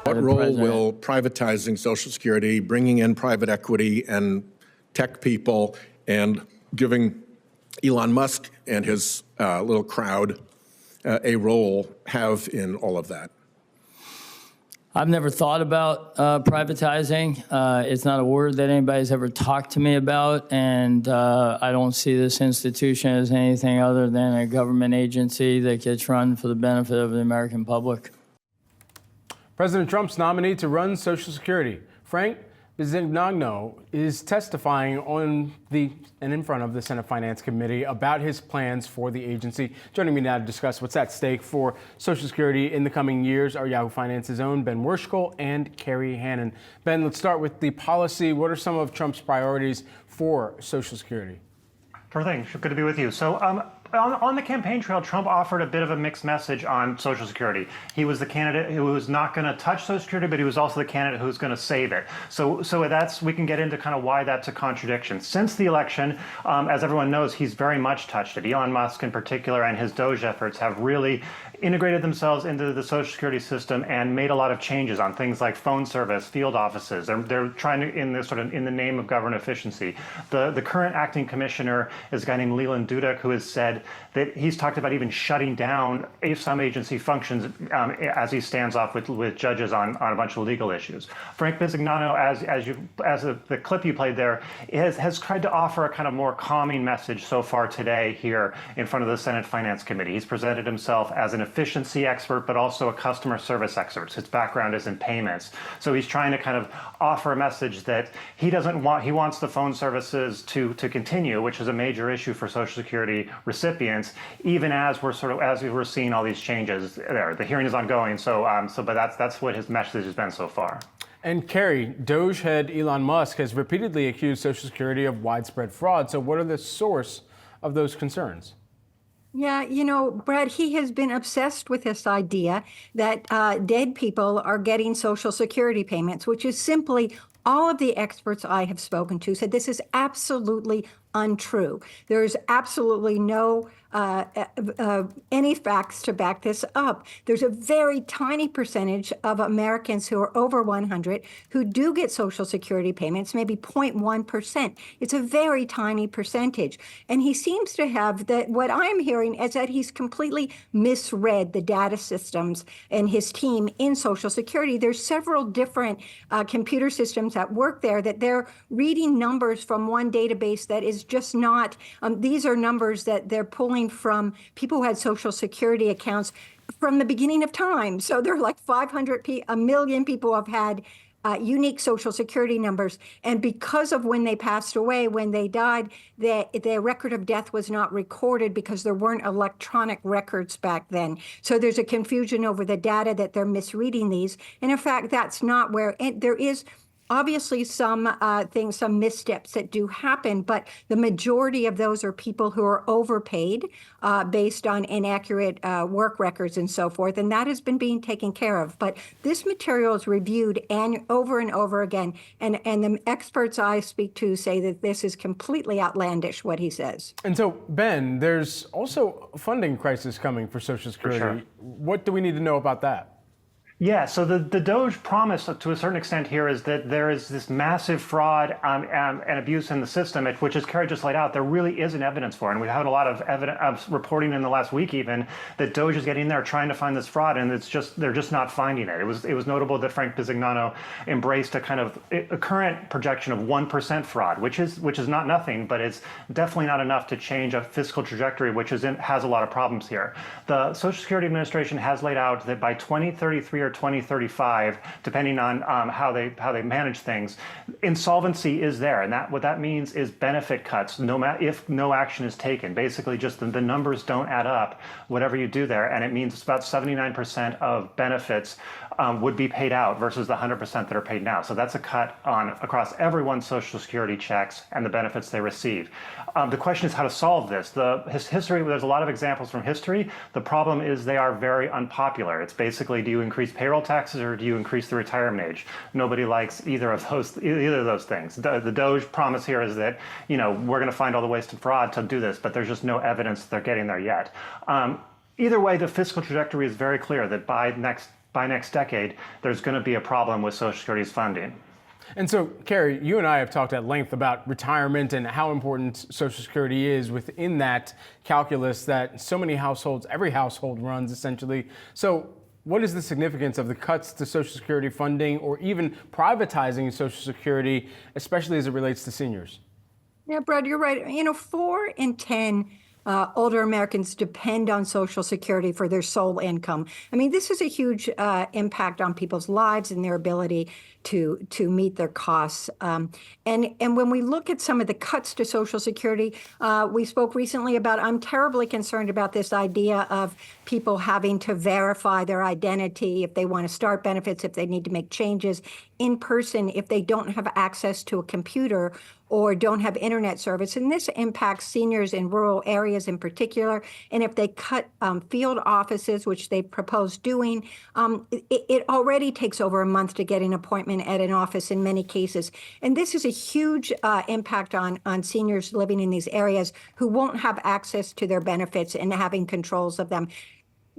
What role will privatizing Social Security, bringing in private equity and tech people, and giving Elon Musk and his little crowd a role have in all of that? I've never thought about privatizing. It's not a word that anybody's ever talked to me about, and I don't see this institution as anything other than a government agency that gets run for the benefit of the American public. President Trump's nominee to run Social Security, Frank Bisignano, is testifying on and in front of the Senate Finance Committee about his plans for the agency. Joining me now to discuss what's at stake for Social Security in the coming years are Yahoo Finance's own Ben Werschkul and Kerry, Hannon. Ben, let's start with the policy. What are some of Trump's priorities for Social Security? Sure thing. Good to be with you. So on the campaign trail, Trump offered a bit of a mixed message on Social Security. He was the candidate who was not going to touch Social Security, but he was also the candidate who was going to save it. So we can get into kind of why that's a contradiction. Since the election, as everyone knows, he's very much touched it. Elon Musk in particular and his Doge efforts have really integrated themselves into the Social Security system and made a lot of changes on things like phone service, field offices. They're trying to, in the name of government efficiency. The current acting commissioner is a guy named Leland Dudek, who has said that he's talked about even shutting down some agency functions as he stands off with judges on a bunch of legal issues. Frank Bisignano, as the clip you played there, has tried to offer a kind of more calming message so far today here in front of the Senate Finance Committee. He's presented himself as an efficiency expert, but also a customer service expert. His background is in payments. So he's trying to kind of offer a message that he wants the phone services to continue, which is a major issue for Social Security recipients, even as we're seeing all these changes there. The hearing is ongoing, but that's what his message has been so far. And Kerry, Doge head Elon Musk has repeatedly accused Social Security of widespread fraud. So what are the source of those concerns? Yeah, Brad, he has been obsessed with this idea that dead people are getting Social Security payments, which is simply all of the experts I have spoken to said this is absolutely untrue. There's absolutely no any facts to back this up. There's a very tiny percentage of Americans who are over 100 who do get Social Security payments, maybe 0.1%. It's a very tiny percentage. And he seems to have that. What I'm hearing is that he's completely misread the data systems and his team in Social Security. There's several different computer systems that work there that they're reading numbers from one database that is just not, these are numbers that they're pulling from people who had Social Security accounts from the beginning of time. So they're like 1 million people have had unique Social Security numbers. And because of when they passed away, when they died, their record of death was not recorded because there weren't electronic records back then. So there's a confusion over the data that they're misreading these. And in fact, that's not where there is obviously some missteps that do happen, but the majority of those are people who are overpaid based on inaccurate work records and so forth, and that has been being taken care of. But this material is reviewed over and over again, and the experts I speak to say that this is completely outlandish, what he says. And so, Ben, there's also a funding crisis coming for Social Security. For sure. What do we need to know about that? Yeah, so the Doge promise to a certain extent here is that there is this massive fraud and abuse in the system, which, as Kerry just laid out, there really isn't evidence for. And we've had a lot of evidence of reporting in the last week even that Doge is getting there trying to find this fraud, and they're just not finding it. It was notable that Frank Bisignano embraced a current projection of 1% fraud, which is not nothing, but it's definitely not enough to change a fiscal trajectory, which has a lot of problems here. The Social Security Administration has laid out that by 2033 or 2035, depending on how they manage things, insolvency is there, and what that means is benefit cuts if no action is taken. Basically, just the numbers don't add up, whatever you do there, and it means it's about 79% of benefits would be paid out versus the 100% that are paid now. So that's a cut across everyone's Social Security checks and the benefits they receive. The question is how to solve this. History, there's a lot of examples from history. The problem is they are very unpopular. It's basically, do you increase payroll taxes or do you increase the retirement age? Nobody likes either of those things. The Doge promise here is that we're going to find all the ways to fraud to do this, but there's just no evidence they're getting there yet. Either way, the fiscal trajectory is very clear that by by next decade, there's going to be a problem with Social Security's funding. And so, Kerry, you and I have talked at length about retirement and how important Social Security is within that calculus that so many households, every household runs essentially. So what is the significance of the cuts to Social Security funding or even privatizing Social Security, especially as it relates to seniors? Yeah, Brad, you're right. 4 in 10 older Americans depend on Social Security for their sole income. I mean, this is a huge impact on people's lives and their ability to meet their costs. And when we look at some of the cuts to Social Security, we spoke recently about, I'm terribly concerned about this idea of people having to verify their identity if they want to start benefits, if they need to make changes in person, if they don't have access to a computer or don't have internet service. And this impacts seniors in rural areas in particular. And if they cut field offices, which they propose doing, it already takes over a month to get an appointment at an office in many cases. And this is a huge impact on seniors living in these areas who won't have access to their benefits and having controls of them.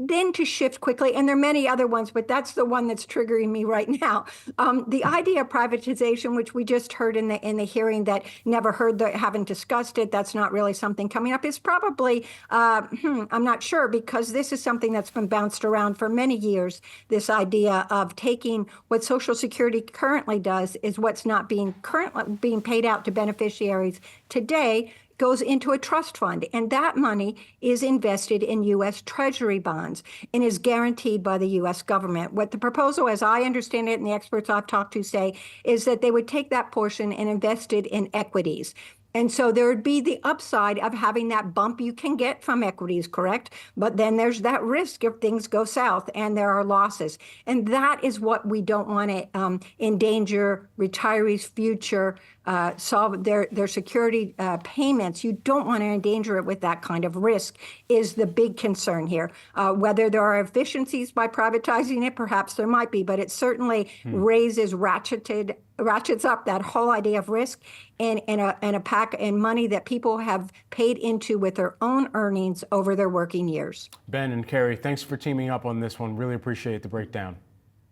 Then to shift quickly, and there are many other ones, but that's the one that's triggering me right now. The idea of privatization, which we just heard in the hearing that never heard, haven't discussed it, that's not really something coming up, is probably, I'm not sure, because this is something that's been bounced around for many years, this idea of taking what Social Security currently does is what's not currently being paid out to beneficiaries today, goes into a trust fund, and that money is invested in U.S. Treasury bonds and is guaranteed by the U.S. government. What the proposal, as I understand it, and the experts I've talked to say, is that they would take that portion and invest it in equities. And so there would be the upside of having that bump you can get from equities, correct? But then there's that risk if things go south and there are losses. And that is what we don't want to endanger retirees' future, solve their security payments. You don't want to endanger it with that kind of risk is the big concern here. Whether there are efficiencies by privatizing it, perhaps there might be, but it certainly ratchets up that whole idea of risk and a pack and money that people have paid into with their own earnings over their working years. Ben and Kerry, thanks for teaming up on this one. Really appreciate the breakdown.